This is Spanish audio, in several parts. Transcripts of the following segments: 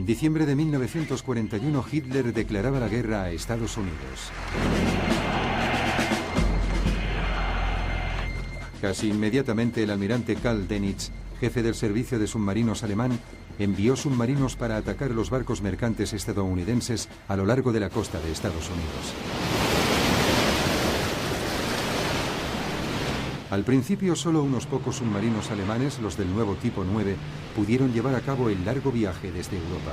En diciembre de 1941, Hitler declaraba la guerra a Estados Unidos. Casi inmediatamente el almirante Karl Dönitz, jefe del servicio de submarinos alemán, envió submarinos para atacar los barcos mercantes estadounidenses a lo largo de la costa de Estados Unidos. Al principio, solo unos pocos submarinos alemanes, los del nuevo tipo 9, pudieron llevar a cabo el largo viaje desde Europa.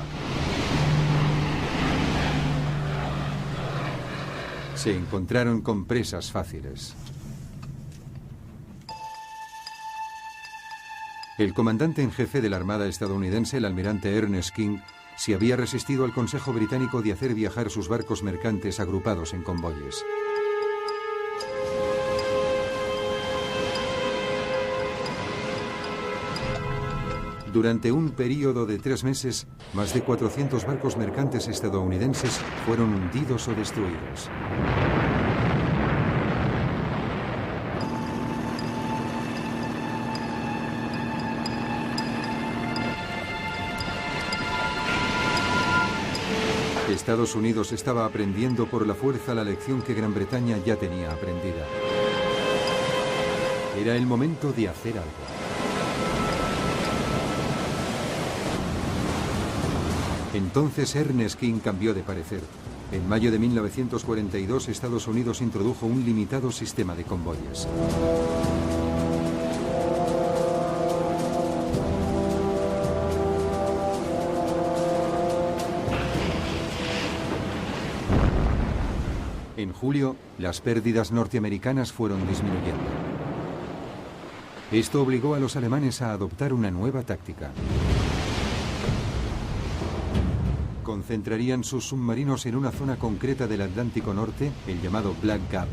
Se encontraron con presas fáciles. El comandante en jefe de la Armada estadounidense, el almirante Ernest King, se había resistido al Consejo Británico de hacer viajar sus barcos mercantes agrupados en convoyes. Durante un período de 3 meses, más de 400 barcos mercantes estadounidenses fueron hundidos o destruidos. Estados Unidos estaba aprendiendo por la fuerza la lección que Gran Bretaña ya tenía aprendida. Era el momento de hacer algo. Entonces Ernest King cambió de parecer. En mayo de 1942, Estados Unidos introdujo un limitado sistema de convoyes. En julio, las pérdidas norteamericanas fueron disminuyendo. Esto obligó a los alemanes a adoptar una nueva táctica. Concentrarían sus submarinos en una zona concreta del Atlántico Norte, el llamado Black Gap,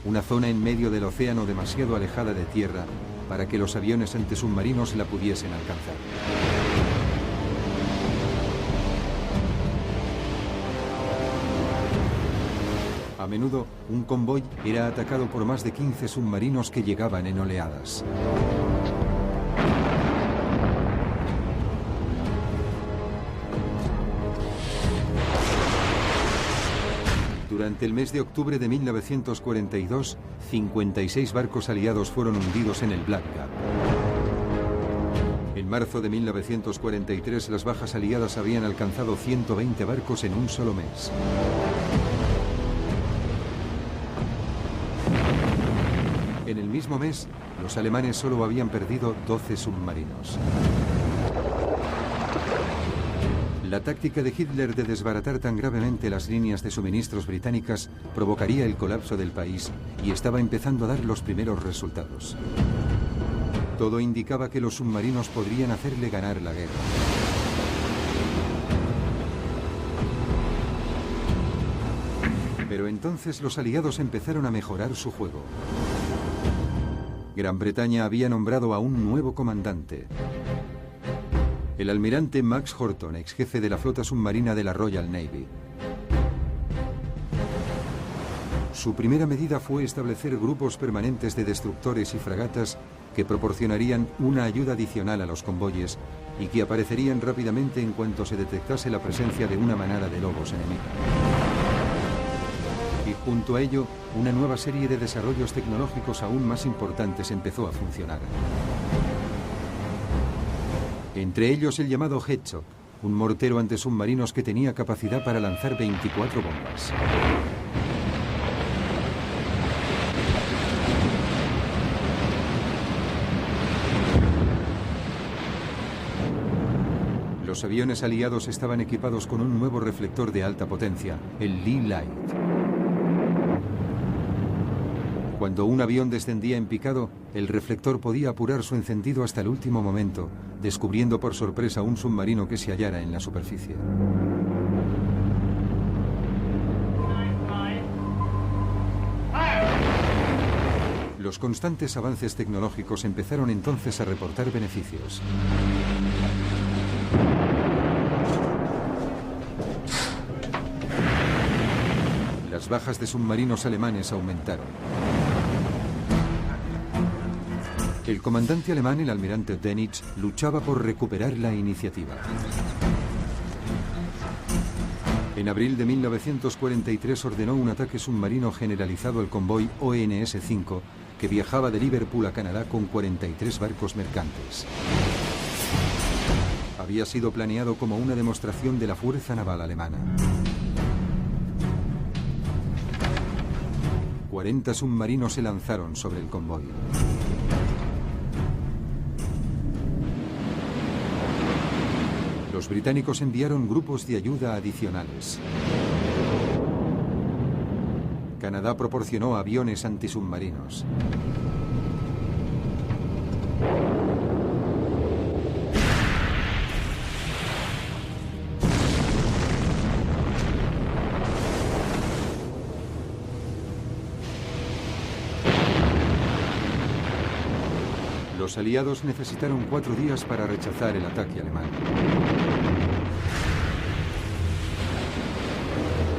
una zona en medio del océano demasiado alejada de tierra para que los aviones antisubmarinos la pudiesen alcanzar. A menudo, un convoy era atacado por más de 15 submarinos que llegaban en oleadas. Durante el mes de octubre de 1942, 56 barcos aliados fueron hundidos en el Black Gap. En marzo de 1943, las bajas aliadas habían alcanzado 120 barcos en un solo mes. En el mismo mes, los alemanes solo habían perdido 12 submarinos. La táctica de Hitler de desbaratar tan gravemente las líneas de suministros británicas provocaría el colapso del país y estaba empezando a dar los primeros resultados. Todo indicaba que los submarinos podrían hacerle ganar la guerra. Pero entonces los aliados empezaron a mejorar su juego. Gran Bretaña había nombrado a un nuevo comandante. El almirante Max Horton, ex jefe de la flota submarina de la Royal Navy. Su primera medida fue establecer grupos permanentes de destructores y fragatas que proporcionarían una ayuda adicional a los convoyes y que aparecerían rápidamente en cuanto se detectase la presencia de una manada de lobos enemiga. Y junto a ello, una nueva serie de desarrollos tecnológicos aún más importantes empezó a funcionar. Entre ellos el llamado Hedgehog, un mortero antisubmarinos que tenía capacidad para lanzar 24 bombas. Los aviones aliados estaban equipados con un nuevo reflector de alta potencia, el Lee Light. Cuando un avión descendía en picado, el reflector podía apurar su encendido hasta el último momento, descubriendo por sorpresa un submarino que se hallara en la superficie. Los constantes avances tecnológicos empezaron entonces a reportar beneficios. Las bajas de submarinos alemanes aumentaron. El comandante alemán, el almirante Dönitz, luchaba por recuperar la iniciativa. En abril de 1943 ordenó un ataque submarino generalizado al convoy ONS-5 que viajaba de Liverpool a Canadá con 43 barcos mercantes. Había sido planeado como una demostración de la fuerza naval alemana. 40 submarinos se lanzaron sobre el convoy. Los británicos enviaron grupos de ayuda adicionales. Canadá proporcionó aviones antisubmarinos. Los aliados necesitaron 4 días para rechazar el ataque alemán.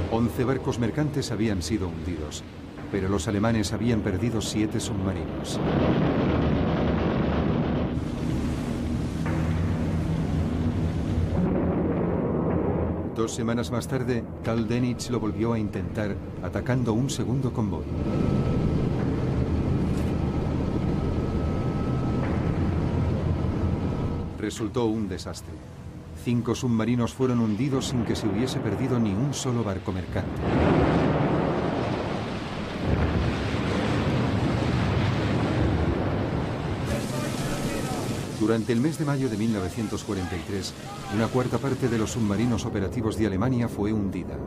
11 barcos mercantes habían sido hundidos, pero los alemanes habían perdido 7 submarinos. Dos semanas más tarde, Karl Dönitz lo volvió a intentar, atacando un segundo convoy. Resultó un desastre. 5 submarinos fueron hundidos sin que se hubiese perdido ni un solo barco mercante. Durante el mes de mayo de 1943, una cuarta parte de los submarinos operativos de Alemania fue hundida.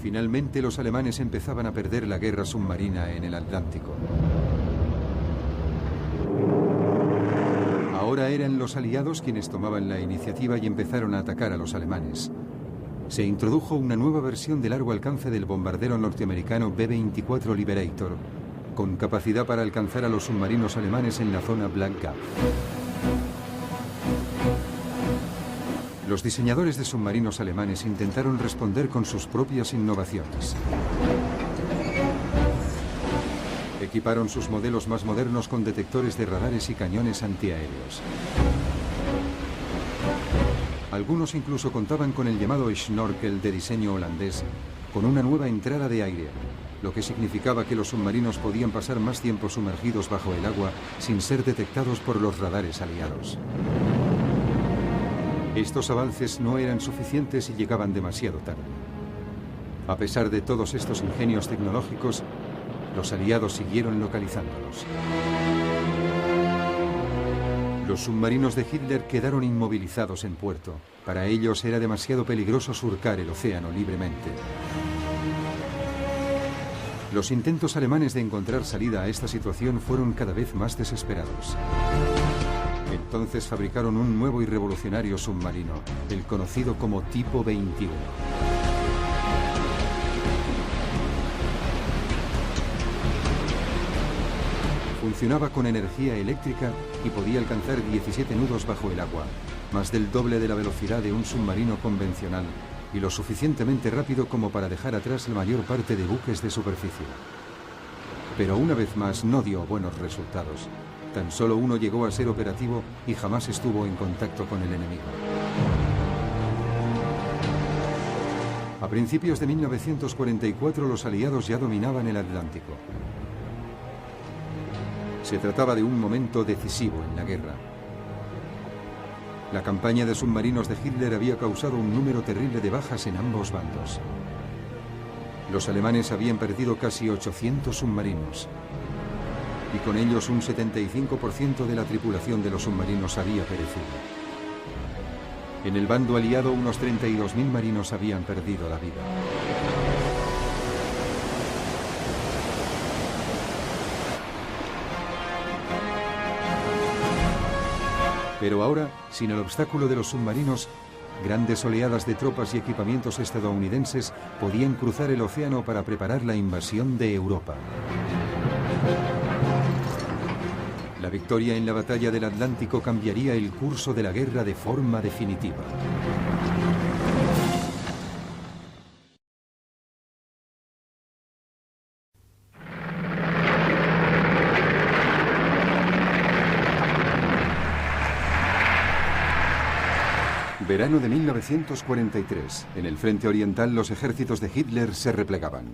Finalmente, los alemanes empezaban a perder la guerra submarina en el Atlántico. Ahora eran los aliados quienes tomaban la iniciativa y empezaron a atacar a los alemanes. Se introdujo una nueva versión de largo alcance del bombardero norteamericano B-24 Liberator, con capacidad para alcanzar a los submarinos alemanes en la zona Black Gulf. Los diseñadores de submarinos alemanes intentaron responder con sus propias innovaciones. Equiparon sus modelos más modernos con detectores de radares y cañones antiaéreos. Algunos incluso contaban con el llamado Schnorkel de diseño holandés, con una nueva entrada de aire, lo que significaba que los submarinos podían pasar más tiempo sumergidos bajo el agua sin ser detectados por los radares aliados. Estos avances no eran suficientes y llegaban demasiado tarde. A pesar de todos estos ingenios tecnológicos, los aliados siguieron localizándolos. Los submarinos de Hitler quedaron inmovilizados en puerto. Para ellos era demasiado peligroso surcar el océano libremente. Los intentos alemanes de encontrar salida a esta situación fueron cada vez más desesperados. Entonces fabricaron un nuevo y revolucionario submarino, el conocido como Tipo 21. Funcionaba con energía eléctrica y podía alcanzar 17 nudos bajo el agua, más del doble de la velocidad de un submarino convencional y lo suficientemente rápido como para dejar atrás la mayor parte de buques de superficie. Pero una vez más no dio buenos resultados. Tan solo uno llegó a ser operativo y jamás estuvo en contacto con el enemigo. A principios de 1944 los aliados ya dominaban el Atlántico. Se trataba de un momento decisivo en la guerra. La campaña de submarinos de Hitler había causado un número terrible de bajas en ambos bandos. Los alemanes habían perdido casi 800 submarinos y con ellos un 75% de la tripulación de los submarinos había perecido. En el bando aliado unos 32.000 marinos habían perdido la vida. Pero ahora, sin el obstáculo de los submarinos, grandes oleadas de tropas y equipamientos estadounidenses podían cruzar el océano para preparar la invasión de Europa. La victoria en la batalla del Atlántico cambiaría el curso de la guerra de forma definitiva. Verano de 1943. En el frente oriental los ejércitos de Hitler se replegaban.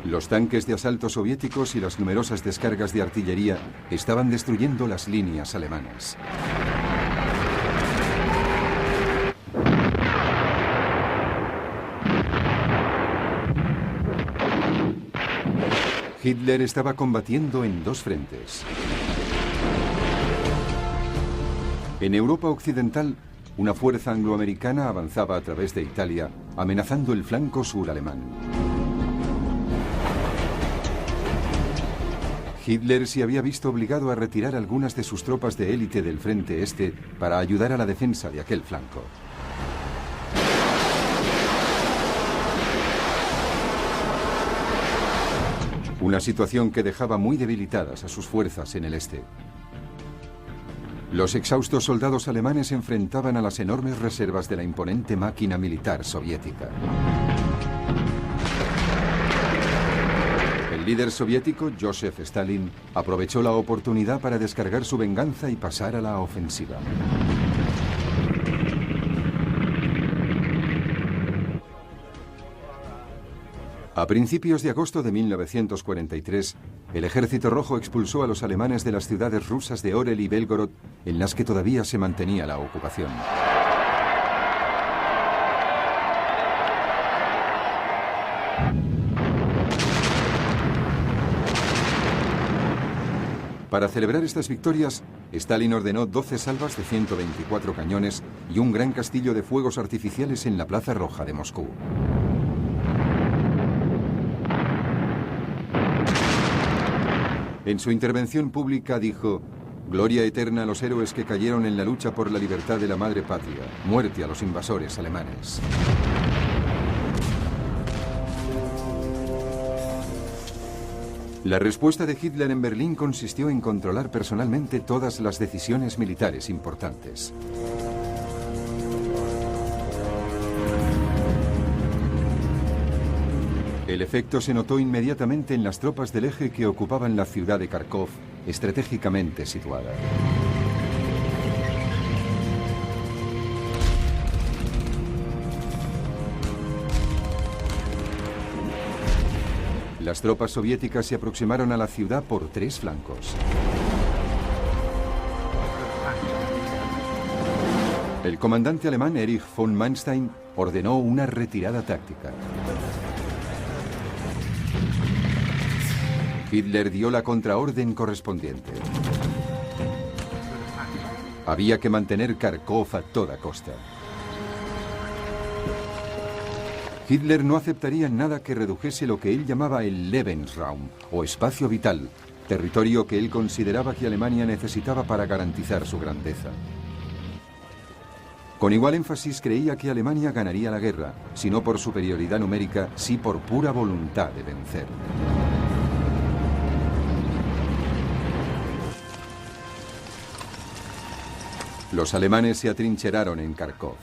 Los tanques de asalto soviéticos y las numerosas descargas de artillería estaban destruyendo las líneas alemanas. Hitler estaba combatiendo en dos frentes. En Europa Occidental, una fuerza angloamericana avanzaba a través de Italia, amenazando el flanco sur alemán. Hitler se había visto obligado a retirar algunas de sus tropas de élite del frente este para ayudar a la defensa de aquel flanco. Una situación que dejaba muy debilitadas a sus fuerzas en el este. Los exhaustos soldados alemanes se enfrentaban a las enormes reservas de la imponente máquina militar soviética. El líder soviético, Joseph Stalin, aprovechó la oportunidad para descargar su venganza y pasar a la ofensiva. A principios de agosto de 1943, el Ejército Rojo expulsó a los alemanes de las ciudades rusas de Orel y Belgorod, en las que todavía se mantenía la ocupación. Para celebrar estas victorias, Stalin ordenó 12 salvas de 124 cañones y un gran castillo de fuegos artificiales en la Plaza Roja de Moscú. En su intervención pública dijo: «Gloria eterna a los héroes que cayeron en la lucha por la libertad de la madre patria. Muerte a los invasores alemanes». La respuesta de Hitler en Berlín consistió en controlar personalmente todas las decisiones militares importantes. El efecto se notó inmediatamente en las tropas del eje que ocupaban la ciudad de Kharkov, estratégicamente situada. Las tropas soviéticas se aproximaron a la ciudad por tres flancos. El comandante alemán Erich von Manstein ordenó una retirada táctica. Hitler dio la contraorden correspondiente. Había que mantener Kharkov a toda costa. Hitler no aceptaría nada que redujese lo que él llamaba el Lebensraum, o espacio vital, territorio que él consideraba que Alemania necesitaba para garantizar su grandeza. Con igual énfasis creía que Alemania ganaría la guerra, si no por superioridad numérica, sí por pura voluntad de vencer. Los alemanes se atrincheraron en Kharkov.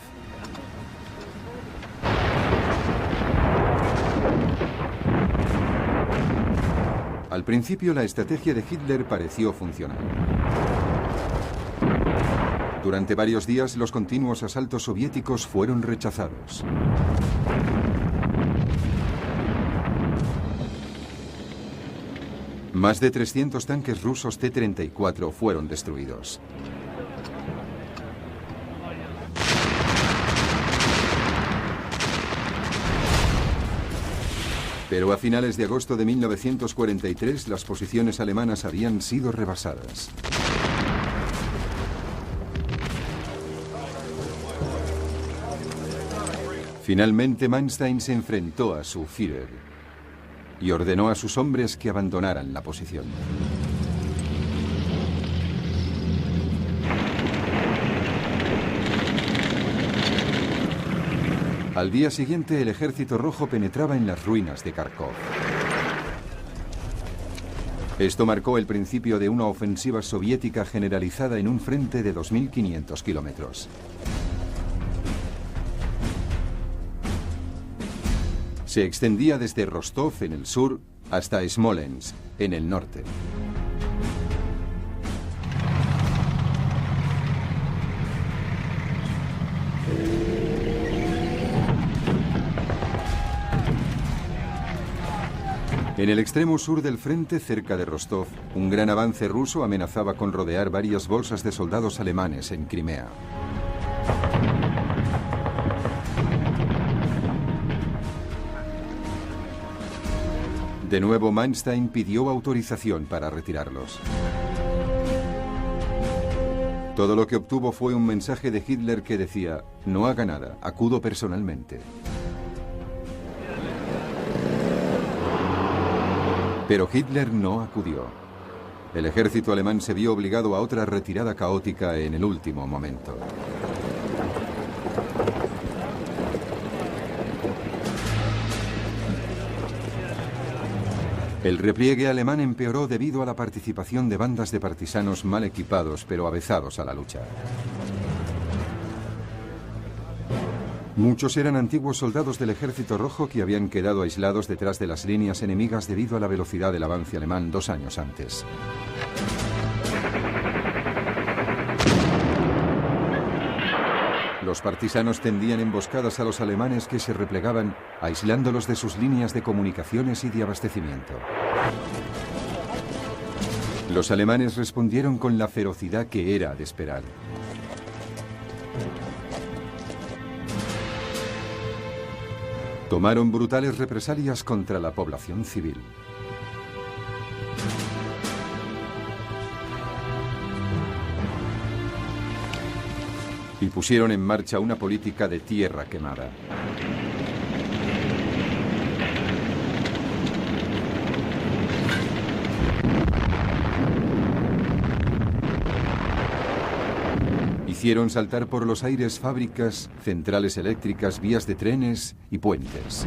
Al principio la estrategia de Hitler pareció funcionar. Durante varios días los continuos asaltos soviéticos fueron rechazados. Más de 300 tanques rusos T-34 fueron destruidos. Pero a finales de agosto de 1943 las posiciones alemanas habían sido rebasadas. Finalmente Manstein se enfrentó a su Führer y ordenó a sus hombres que abandonaran la posición. Al día siguiente, el Ejército Rojo penetraba en las ruinas de Kharkov. Esto marcó el principio de una ofensiva soviética generalizada en un frente de 2.500 kilómetros. Se extendía desde Rostov en el sur hasta Smolensk, en el norte. En el extremo sur del frente, cerca de Rostov, un gran avance ruso amenazaba con rodear varias bolsas de soldados alemanes en Crimea. De nuevo, Manstein pidió autorización para retirarlos. Todo lo que obtuvo fue un mensaje de Hitler que decía: no haga nada, acudo personalmente. Pero Hitler no acudió. El ejército alemán se vio obligado a otra retirada caótica en el último momento. El repliegue alemán empeoró debido a la participación de bandas de partisanos mal equipados pero avezados a la lucha. Muchos eran antiguos soldados del Ejército Rojo que habían quedado aislados detrás de las líneas enemigas debido a la velocidad del avance alemán 2 años antes. Los partisanos tendían emboscadas a los alemanes que se replegaban, aislándolos de sus líneas de comunicaciones y de abastecimiento. Los alemanes respondieron con la ferocidad que era de esperar. Tomaron brutales represalias contra la población civil. Y pusieron en marcha una política de tierra quemada. Hicieron saltar por los aires fábricas, centrales eléctricas, vías de trenes y puentes.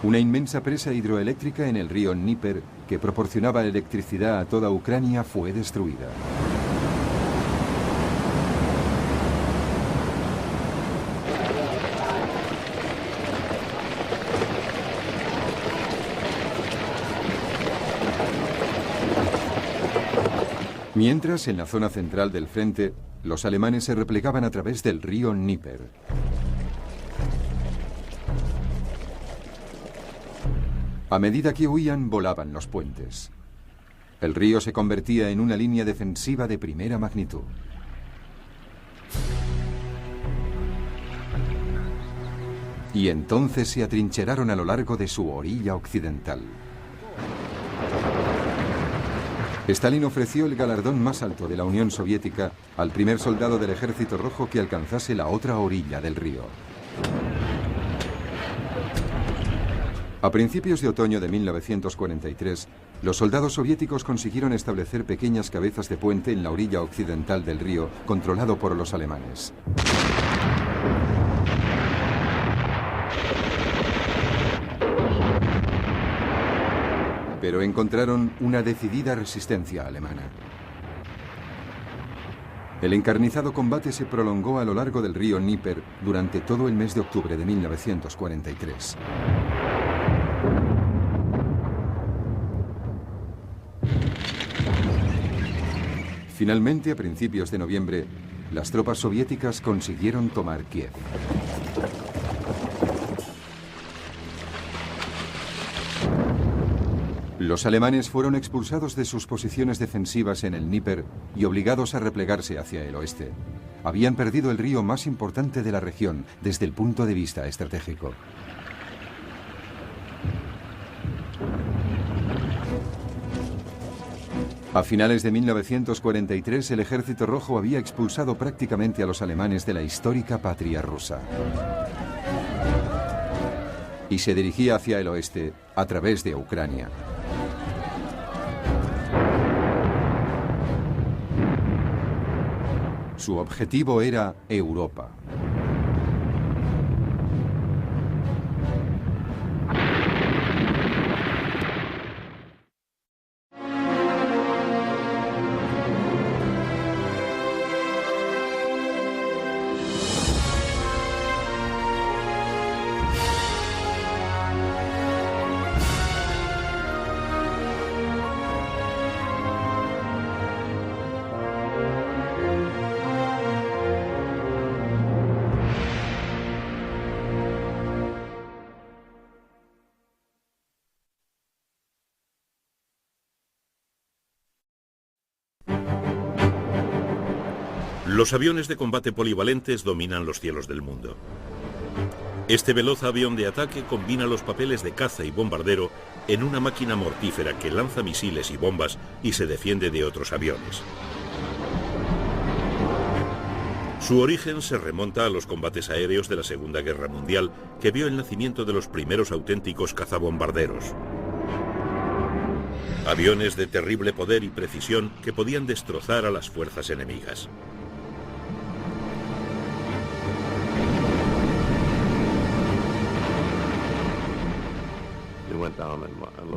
Una inmensa presa hidroeléctrica en el río Dnieper, que proporcionaba electricidad a toda Ucrania, fue destruida. Mientras, en la zona central del frente, los alemanes se replegaban a través del río Dnieper. A medida que huían, volaban los puentes. El río se convertía en una línea defensiva de primera magnitud. Y entonces se atrincheraron a lo largo de su orilla occidental. Stalin ofreció el galardón más alto de la Unión Soviética al primer soldado del Ejército Rojo que alcanzase la otra orilla del río. A principios de otoño de 1943, los soldados soviéticos consiguieron establecer pequeñas cabezas de puente en la orilla occidental del río, controlado por los alemanes. Pero encontraron una decidida resistencia alemana. El encarnizado combate se prolongó a lo largo del río Dnieper durante todo el mes de octubre de 1943. Finalmente, a principios de noviembre, las tropas soviéticas consiguieron tomar Kiev. Los alemanes fueron expulsados de sus posiciones defensivas en el Dnieper y obligados a replegarse hacia el oeste. Habían perdido el río más importante de la región desde el punto de vista estratégico. A finales de 1943, el Ejército Rojo había expulsado prácticamente a los alemanes de la histórica patria rusa. Y se dirigía hacia el oeste, a través de Ucrania. Su objetivo era Europa. Los aviones de combate polivalentes dominan los cielos del mundo. Este veloz avión de ataque combina los papeles de caza y bombardero en una máquina mortífera que lanza misiles y bombas y se defiende de otros aviones. Su origen se remonta a los combates aéreos de la Segunda Guerra Mundial, que vio el nacimiento de los primeros auténticos cazabombarderos. Aviones de terrible poder y precisión que podían destrozar a las fuerzas enemigas.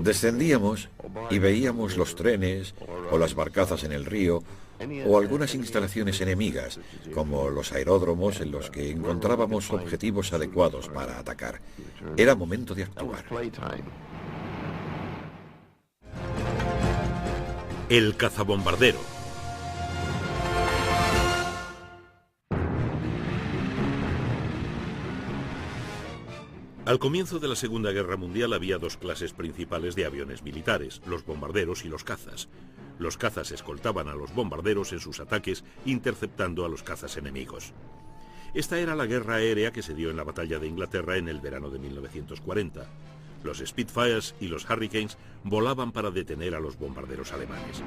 Descendíamos y veíamos los trenes o las barcazas en el río o algunas instalaciones enemigas, como los aeródromos en los que encontrábamos objetivos adecuados para atacar. Era momento de actuar. El cazabombardero. Al comienzo de la Segunda Guerra Mundial había dos clases principales de aviones militares, los bombarderos y los cazas. Los cazas escoltaban a los bombarderos en sus ataques, interceptando a los cazas enemigos. Esta era la guerra aérea que se dio en la batalla de Inglaterra en el verano de 1940. Los Spitfires y los Hurricanes volaban para detener a los bombarderos alemanes.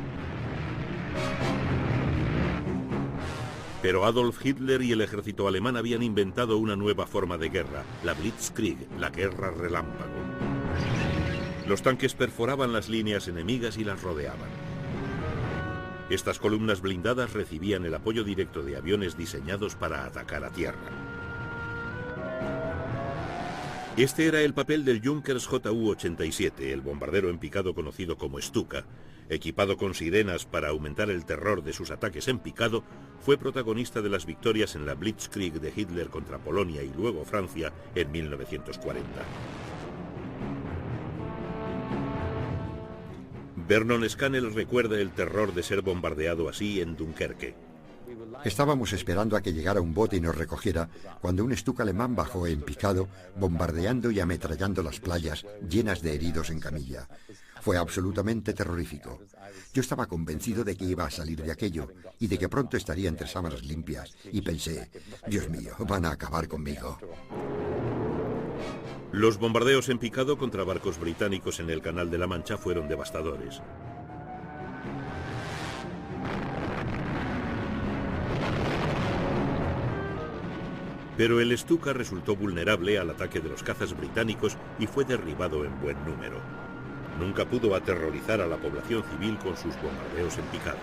Pero Adolf Hitler y el ejército alemán habían inventado una nueva forma de guerra, la Blitzkrieg, la guerra relámpago. Los tanques perforaban las líneas enemigas y las rodeaban. Estas columnas blindadas recibían el apoyo directo de aviones diseñados para atacar a tierra. Este era el papel del Junkers Ju-87, el bombardero en picado conocido como Stuka. Equipado con sirenas para aumentar el terror de sus ataques en picado, fue protagonista de las victorias en la Blitzkrieg de Hitler contra Polonia y luego Francia en 1940. Vernon Scannell recuerda el terror de ser bombardeado así en Dunkerque. Estábamos esperando a que llegara un bote y nos recogiera cuando un Stuka alemán bajó en picado, bombardeando y ametrallando las playas llenas de heridos en camilla. Fue absolutamente terrorífico. Yo estaba convencido de que iba a salir de aquello y de que pronto estaría entre sábanas limpias y pensé, Dios mío, van a acabar conmigo. Los bombardeos en picado contra barcos británicos en el Canal de la Mancha fueron devastadores. Pero el Stuka resultó vulnerable al ataque de los cazas británicos y fue derribado en buen número. Nunca pudo aterrorizar a la población civil con sus bombardeos en picado.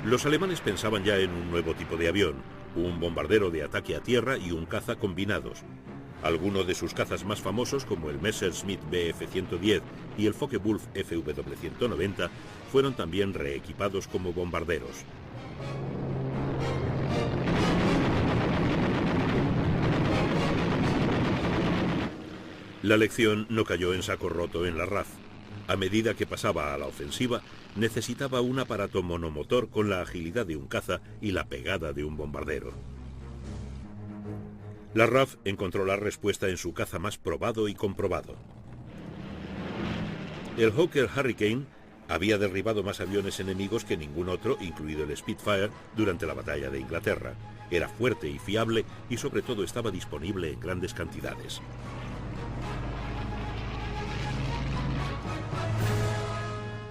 Los alemanes pensaban ya en un nuevo tipo de avión, un bombardero de ataque a tierra y un caza combinados. Algunos de sus cazas más famosos, como el Messerschmitt Bf-110 y el Focke-Wulf Fw-190, fueron también reequipados como bombarderos. La lección no cayó en saco roto en la RAF. A medida que pasaba a la ofensiva, necesitaba un aparato monomotor con la agilidad de un caza y la pegada de un bombardero. La RAF encontró la respuesta en su caza más probado y comprobado. El Hawker Hurricane había derribado más aviones enemigos que ningún otro, incluido el Spitfire, durante la batalla de Inglaterra. Era fuerte y fiable y sobre todo estaba disponible en grandes cantidades.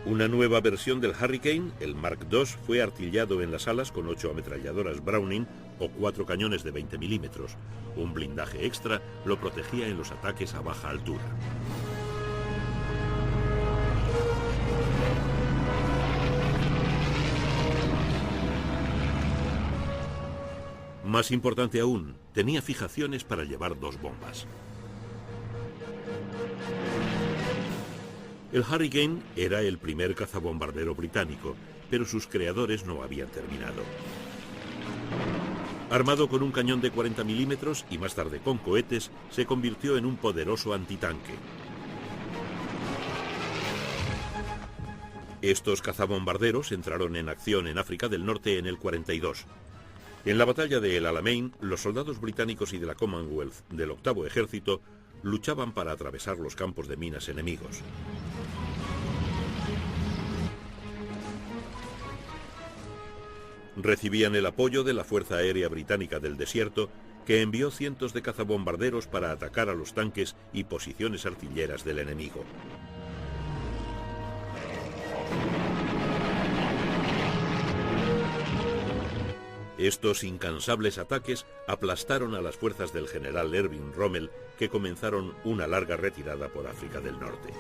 Una nueva versión del Hurricane, el Mark II, fue artillado en las alas con 8 ametralladoras Browning o 4 cañones de 20 milímetros. Un blindaje extra lo protegía en los ataques a baja altura. Más importante aún, tenía fijaciones para llevar 2 bombas. El Hurricane era el primer cazabombardero británico, pero sus creadores no habían terminado. Armado con un cañón de 40 milímetros y más tarde con cohetes, se convirtió en un poderoso antitanque. Estos cazabombarderos entraron en acción en África del Norte en el 42. En la batalla de El Alamein, los soldados británicos y de la Commonwealth del 8º Ejército luchaban para atravesar los campos de minas enemigos. Recibían el apoyo de la Fuerza Aérea Británica del Desierto, que envió cientos de cazabombarderos para atacar a los tanques y posiciones artilleras del enemigo. Estos incansables ataques aplastaron a las fuerzas del general Erwin Rommel, que comenzaron una larga retirada por África del Norte.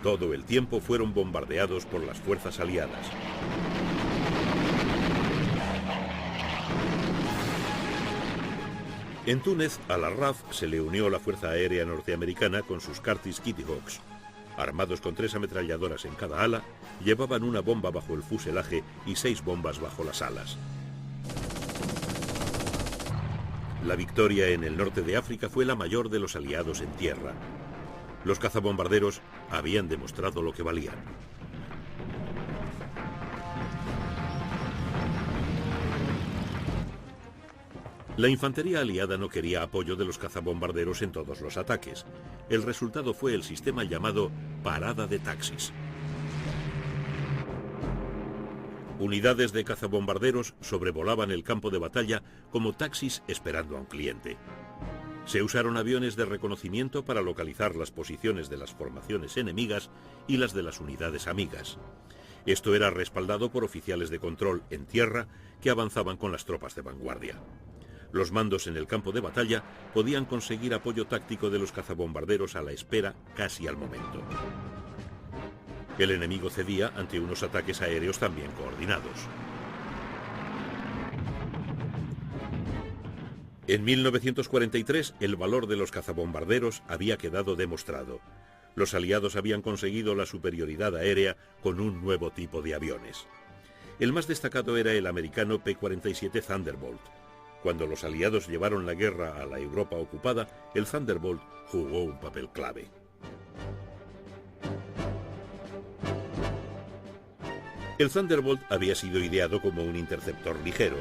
Todo el tiempo fueron bombardeados por las fuerzas aliadas. En Túnez, a la RAF se le unió la Fuerza Aérea Norteamericana con sus Curtiss Kitty Hawks. Armados con 3 ametralladoras en cada ala, llevaban una bomba bajo el fuselaje y 6 bombas bajo las alas. La victoria en el norte de África fue la mayor de los aliados en tierra. Los cazabombarderos habían demostrado lo que valían. La infantería aliada no quería apoyo de los cazabombarderos en todos los ataques. El resultado fue el sistema llamado parada de taxis. Unidades de cazabombarderos sobrevolaban el campo de batalla como taxis esperando a un cliente. Se usaron aviones de reconocimiento para localizar las posiciones de las formaciones enemigas y las de las unidades amigas. Esto era respaldado por oficiales de control en tierra que avanzaban con las tropas de vanguardia. Los mandos en el campo de batalla podían conseguir apoyo táctico de los cazabombarderos a la espera casi al momento. El enemigo cedía ante unos ataques aéreos también coordinados. En 1943, el valor de los cazabombarderos había quedado demostrado. Los aliados habían conseguido la superioridad aérea con un nuevo tipo de aviones. El más destacado era el americano P-47 Thunderbolt. Cuando los aliados llevaron la guerra a la Europa ocupada, el Thunderbolt jugó un papel clave. El Thunderbolt había sido ideado como un interceptor ligero,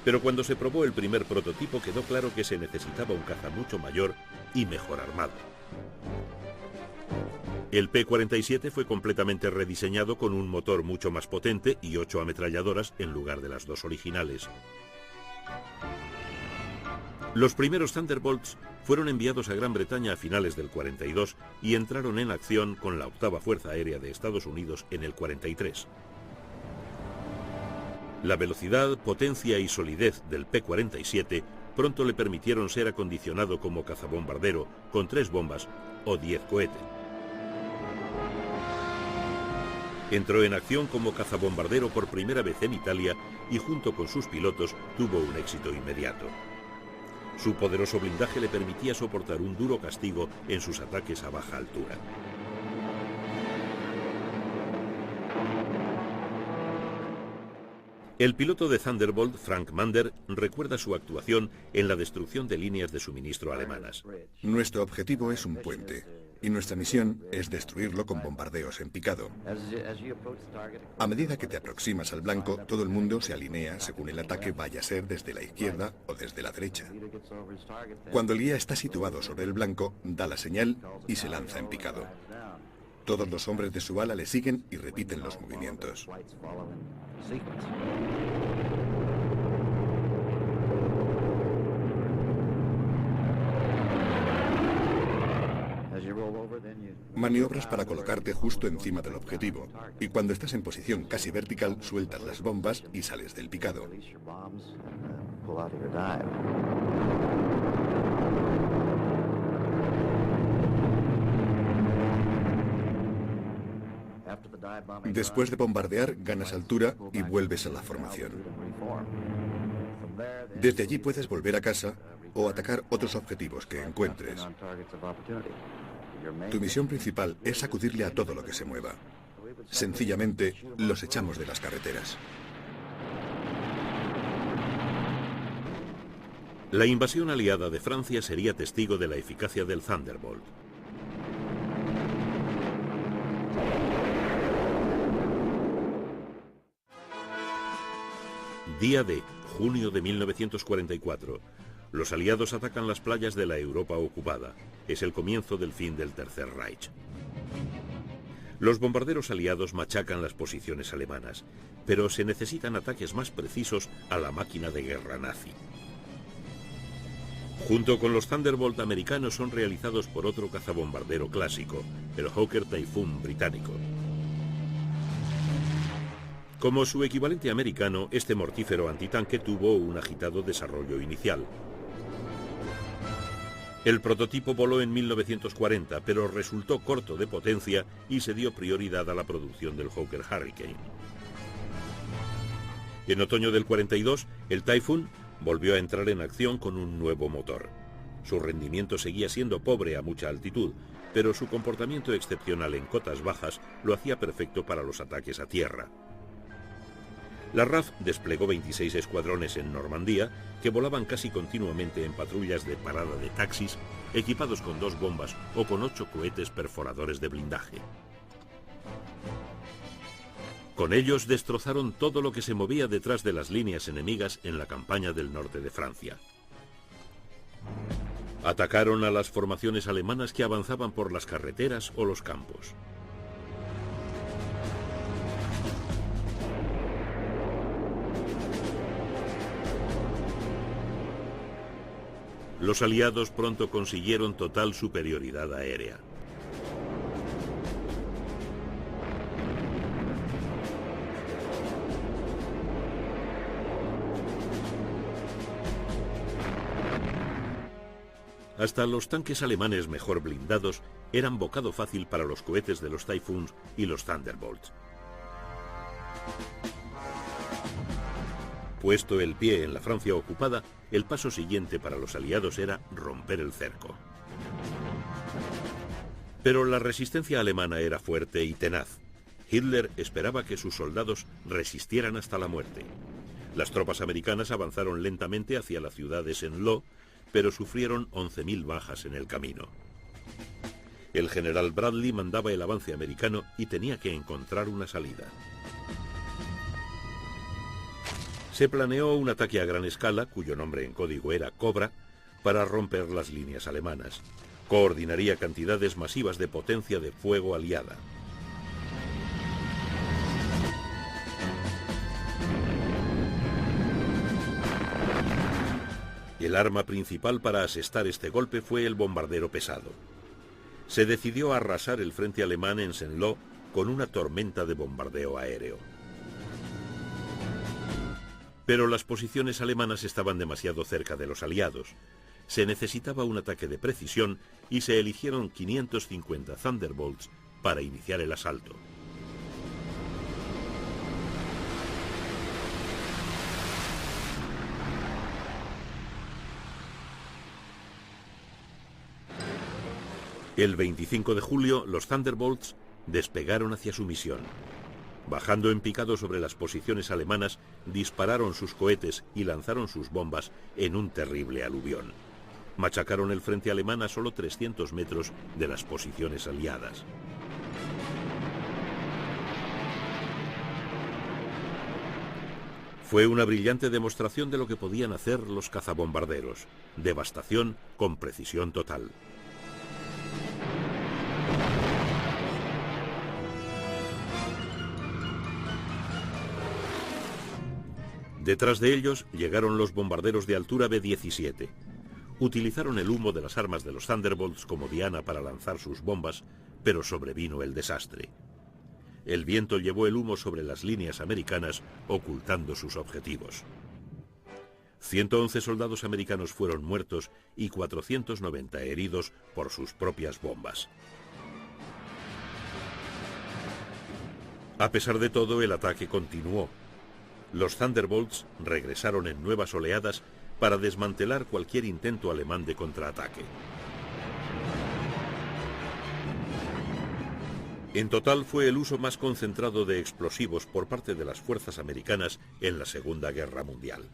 pero cuando se probó el primer prototipo quedó claro que se necesitaba un caza mucho mayor y mejor armado. El P-47 fue completamente rediseñado con un motor mucho más potente y 8 ametralladoras en lugar de las 2 originales. Los primeros Thunderbolts fueron enviados a Gran Bretaña a finales del 42 y entraron en acción con la 8ª Fuerza Aérea de Estados Unidos en el 43. La velocidad, potencia y solidez del P-47 pronto le permitieron ser acondicionado como cazabombardero con 3 bombas o 10 cohetes. Entró en acción como cazabombardero por primera vez en Italia y junto con sus pilotos tuvo un éxito inmediato. Su poderoso blindaje le permitía soportar un duro castigo en sus ataques a baja altura. El piloto de Thunderbolt, Frank Mander, recuerda su actuación en la destrucción de líneas de suministro alemanas. Nuestro objetivo es un puente, y nuestra misión es destruirlo con bombardeos en picado. A medida que te aproximas al blanco, todo el mundo se alinea según el ataque vaya a ser desde la izquierda o desde la derecha. Cuando el guía está situado sobre el blanco, da la señal y se lanza en picado. Todos los hombres de su ala le siguen y repiten los movimientos. Maniobras para colocarte justo encima del objetivo, y cuando estás en posición casi vertical, sueltas las bombas y sales del picado. Después de bombardear, ganas altura y vuelves a la formación. Desde allí puedes volver a casa o atacar otros objetivos que encuentres. Tu misión principal es sacudirle a todo lo que se mueva. Sencillamente, los echamos de las carreteras. La invasión aliada de Francia sería testigo de la eficacia del Thunderbolt. Día D, junio de 1944. Los aliados atacan las playas de la Europa ocupada. Es el comienzo del fin del Tercer Reich. Los bombarderos aliados machacan las posiciones alemanas, pero se necesitan ataques más precisos a la máquina de guerra nazi. Junto con los Thunderbolt americanos son realizados por otro cazabombardero clásico, el Hawker Typhoon británico. Como su equivalente americano, este mortífero antitanque tuvo un agitado desarrollo inicial. El prototipo voló en 1940, pero resultó corto de potencia y se dio prioridad a la producción del Hawker Hurricane. En otoño del 42, el Typhoon volvió a entrar en acción con un nuevo motor. Su rendimiento seguía siendo pobre a mucha altitud, pero su comportamiento excepcional en cotas bajas lo hacía perfecto para los ataques a tierra. La RAF desplegó 26 escuadrones en Normandía, que volaban casi continuamente en patrullas de parada de taxis, equipados con 2 bombas o con 8 cohetes perforadores de blindaje. Con ellos destrozaron todo lo que se movía detrás de las líneas enemigas en la campaña del norte de Francia. Atacaron a las formaciones alemanas que avanzaban por las carreteras o los campos. Los aliados pronto consiguieron total superioridad aérea. Hasta los tanques alemanes mejor blindados eran bocado fácil para los cohetes de los Typhoons y los Thunderbolts. Puesto el pie en la Francia ocupada, el paso siguiente para los aliados era romper el cerco. Pero la resistencia alemana era fuerte y tenaz. Hitler esperaba que sus soldados resistieran hasta la muerte. Las tropas americanas avanzaron lentamente hacia la ciudad de Saint-Lô, pero sufrieron 11.000 bajas en el camino. El general Bradley mandaba el avance americano y tenía que encontrar una salida. Se planeó un ataque a gran escala, cuyo nombre en código era Cobra, para romper las líneas alemanas. Coordinaría cantidades masivas de potencia de fuego aliada. El arma principal para asestar este golpe fue el bombardero pesado. Se decidió arrasar el frente alemán en Saint-Lô con una tormenta de bombardeo aéreo. Pero las posiciones alemanas estaban demasiado cerca de los aliados. Se necesitaba un ataque de precisión y se eligieron 550 Thunderbolts para iniciar el asalto. El 25 de julio, los Thunderbolts despegaron hacia su misión. Bajando en picado sobre las posiciones alemanas, dispararon sus cohetes y lanzaron sus bombas en un terrible aluvión. Machacaron el frente alemán a solo 300 metros de las posiciones aliadas. Fue una brillante demostración de lo que podían hacer los cazabombarderos. Devastación con precisión total. Detrás de ellos llegaron los bombarderos de altura B-17. Utilizaron el humo de las armas de los Thunderbolts como diana para lanzar sus bombas, pero sobrevino el desastre. El viento llevó el humo sobre las líneas americanas, ocultando sus objetivos. 111 soldados americanos fueron muertos y 490 heridos por sus propias bombas. A pesar de todo, el ataque continuó. Los Thunderbolts regresaron en nuevas oleadas para desmantelar cualquier intento alemán de contraataque. En total fue el uso más concentrado de explosivos por parte de las fuerzas americanas en la Segunda Guerra Mundial.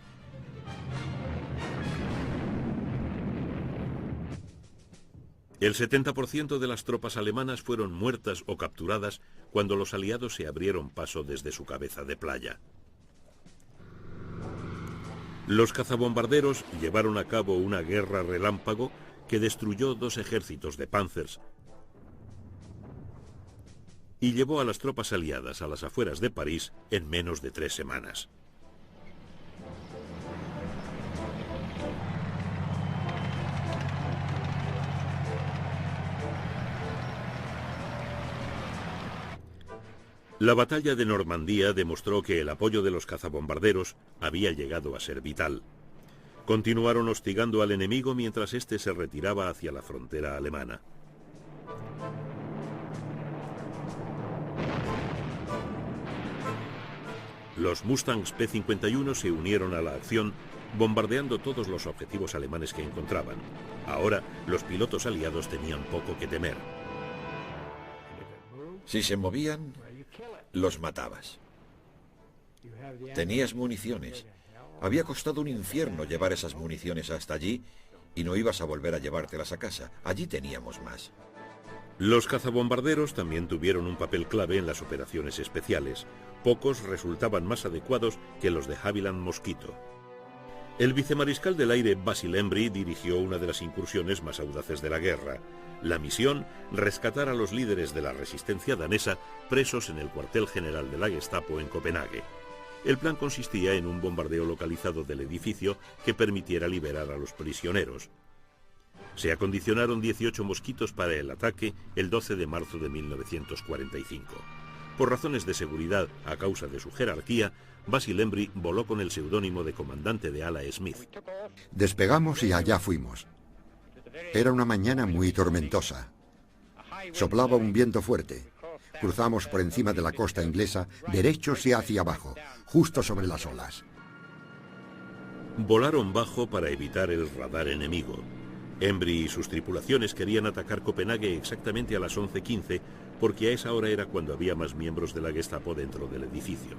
El 70% de las tropas alemanas fueron muertas o capturadas cuando los aliados se abrieron paso desde su cabeza de playa. Los cazabombarderos llevaron a cabo una guerra relámpago que destruyó 2 ejércitos de Panzers y llevó a las tropas aliadas a las afueras de París en menos de 3 semanas. La batalla de Normandía demostró que el apoyo de los cazabombarderos había llegado a ser vital. Continuaron hostigando al enemigo mientras éste se retiraba hacia la frontera alemana. Los Mustangs P-51 se unieron a la acción, bombardeando todos los objetivos alemanes que encontraban. Ahora, los pilotos aliados tenían poco que temer. Si se movían, los matabas. Tenías municiones. Había costado un infierno llevar esas municiones hasta allí y no ibas a volver a llevártelas a casa. Allí teníamos más. Los cazabombarderos también tuvieron un papel clave en las operaciones especiales. Pocos resultaban más adecuados que los de Havilland Mosquito. El vicemariscal del aire Basil Embry dirigió una de las incursiones más audaces de la guerra. La misión, rescatar a los líderes de la resistencia danesa presos en el cuartel general de la Gestapo en Copenhague. El plan consistía en un bombardeo localizado del edificio que permitiera liberar a los prisioneros. Se acondicionaron 18 mosquitos para el ataque el 12 de marzo de 1945. Por razones de seguridad, a causa de su jerarquía, Basil Embry voló con el seudónimo de comandante de ala Smith. Despegamos y allá fuimos. Era una mañana muy tormentosa. Soplaba un viento fuerte. Cruzamos por encima de la costa inglesa, derechos y hacia abajo, justo sobre las olas. Volaron bajo para evitar el radar enemigo. Embry y sus tripulaciones querían atacar Copenhague exactamente a las 11:15, porque a esa hora era cuando había más miembros de la Gestapo dentro del edificio.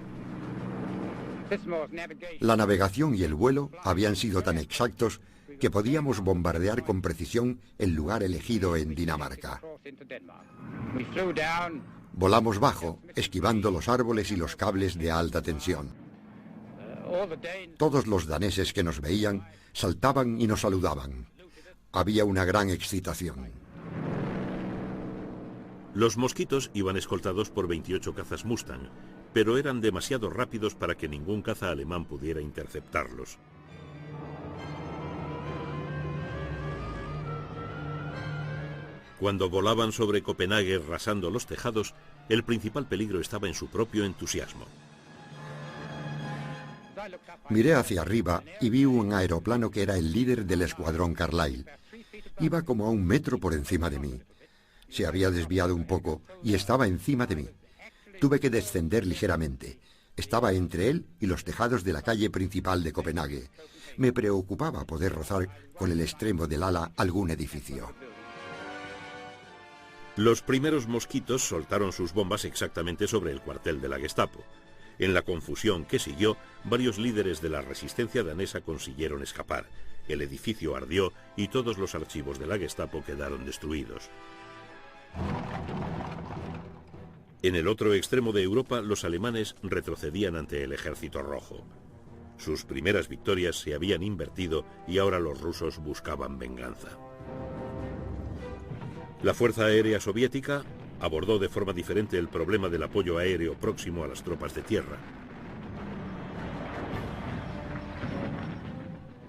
La navegación y el vuelo habían sido tan exactos que podíamos bombardear con precisión el lugar elegido en Dinamarca. Volamos bajo, esquivando los árboles y los cables de alta tensión. Todos los daneses que nos veían saltaban y nos saludaban. Había una gran excitación. Los mosquitos iban escoltados por 28 cazas Mustang, pero eran demasiado rápidos para que ningún caza alemán pudiera interceptarlos. Cuando volaban sobre Copenhague rasando los tejados, el principal peligro estaba en su propio entusiasmo. Miré hacia arriba y vi un aeroplano que era el líder del escuadrón Carlyle. Iba como a 1 metro por encima de mí. Se había desviado un poco y estaba encima de mí. Tuve que descender ligeramente. Estaba entre él y los tejados de la calle principal de Copenhague. Me preocupaba poder rozar con el extremo del ala algún edificio. Los primeros mosquitos soltaron sus bombas exactamente sobre el cuartel de la Gestapo. En la confusión que siguió, varios líderes de la resistencia danesa consiguieron escapar. El edificio ardió y todos los archivos de la Gestapo quedaron destruidos. En el otro extremo de Europa, los alemanes retrocedían ante el ejército rojo. Sus primeras victorias se habían invertido y ahora los rusos buscaban venganza. La Fuerza Aérea Soviética abordó de forma diferente el problema del apoyo aéreo próximo a las tropas de tierra.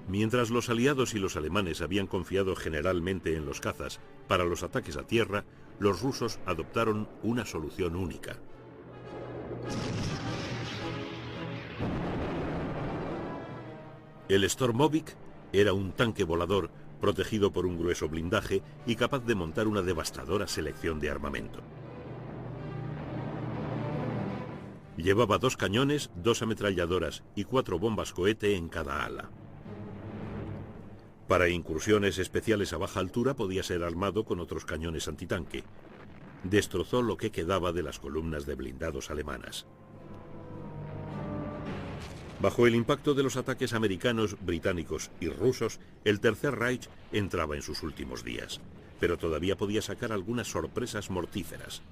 Mientras los aliados y los alemanes habían confiado generalmente en los cazas para los ataques a tierra, los rusos adoptaron una solución única. El Stormovik era un tanque volador protegido por un grueso blindaje y capaz de montar una devastadora selección de armamento. Llevaba 2 cañones, 2 ametralladoras y 4 bombas cohete en cada ala. Para incursiones especiales a baja altura podía ser armado con otros cañones antitanque. Destrozó lo que quedaba de las columnas de blindados alemanas. Bajo el impacto de los ataques americanos, británicos y rusos, el Tercer Reich entraba en sus últimos días, pero todavía podía sacar algunas sorpresas mortíferas.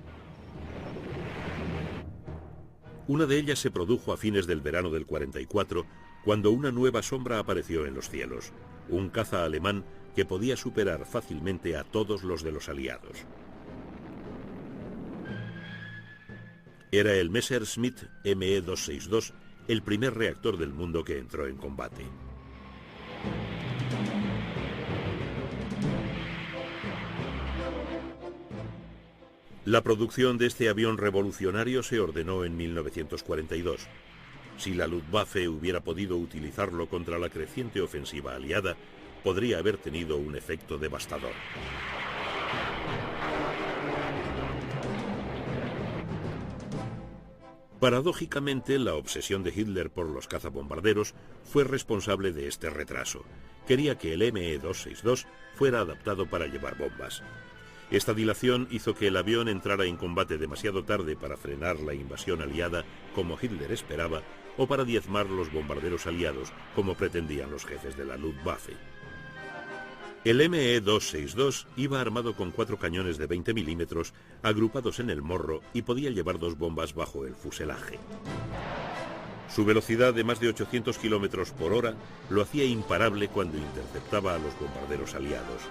Una de ellas se produjo a fines del verano del 44, cuando una nueva sombra apareció en los cielos, un caza alemán que podía superar fácilmente a todos los de los aliados. Era el Messerschmitt Me-262, el primer reactor del mundo que entró en combate. La producción de este avión revolucionario se ordenó en 1942. Si la Luftwaffe hubiera podido utilizarlo contra la creciente ofensiva aliada, podría haber tenido un efecto devastador. Paradójicamente, la obsesión de Hitler por los cazabombarderos fue responsable de este retraso. Quería que el Me-262 fuera adaptado para llevar bombas. Esta dilación hizo que el avión entrara en combate demasiado tarde para frenar la invasión aliada, como Hitler esperaba, o para diezmar los bombarderos aliados, como pretendían los jefes de la Luftwaffe. El Me-262 iba armado con 4 cañones de 20 milímetros agrupados en el morro y podía llevar 2 bombas bajo el fuselaje. Su velocidad de más de 800 kilómetros por hora lo hacía imparable cuando interceptaba a los bombarderos aliados.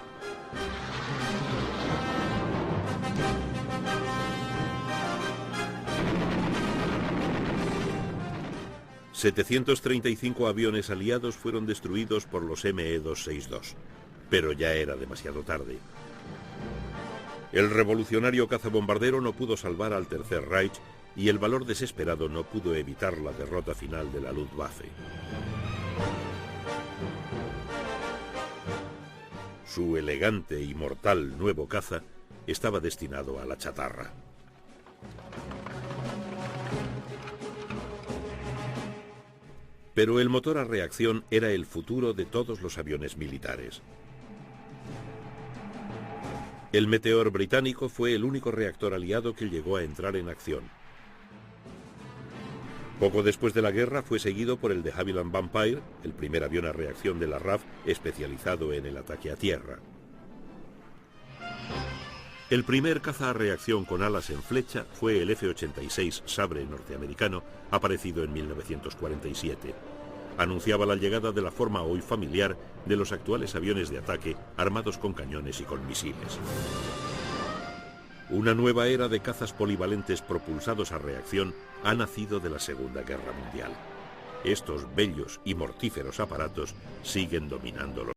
...735 aviones aliados fueron destruidos por los Me-262... pero ya era demasiado tarde. El revolucionario cazabombardero no pudo salvar al Tercer Reich y el valor desesperado no pudo evitar la derrota final de la Luftwaffe. Su elegante y mortal nuevo caza estaba destinado a la chatarra. Pero el motor a reacción era el futuro de todos los aviones militares. El Meteor británico fue el único reactor aliado que llegó a entrar en acción. Poco después de la guerra fue seguido por el de Havilland Vampire, el primer avión a reacción de la RAF especializado en el ataque a tierra. El primer caza a reacción con alas en flecha fue el F-86 Sabre norteamericano, aparecido en 1947. Anunciaba la llegada de la forma hoy familiar de los actuales aviones de ataque armados con cañones y con misiles. Una nueva era de cazas polivalentes propulsados a reacción ha nacido de la Segunda Guerra Mundial. Estos bellos y mortíferos aparatos siguen dominando los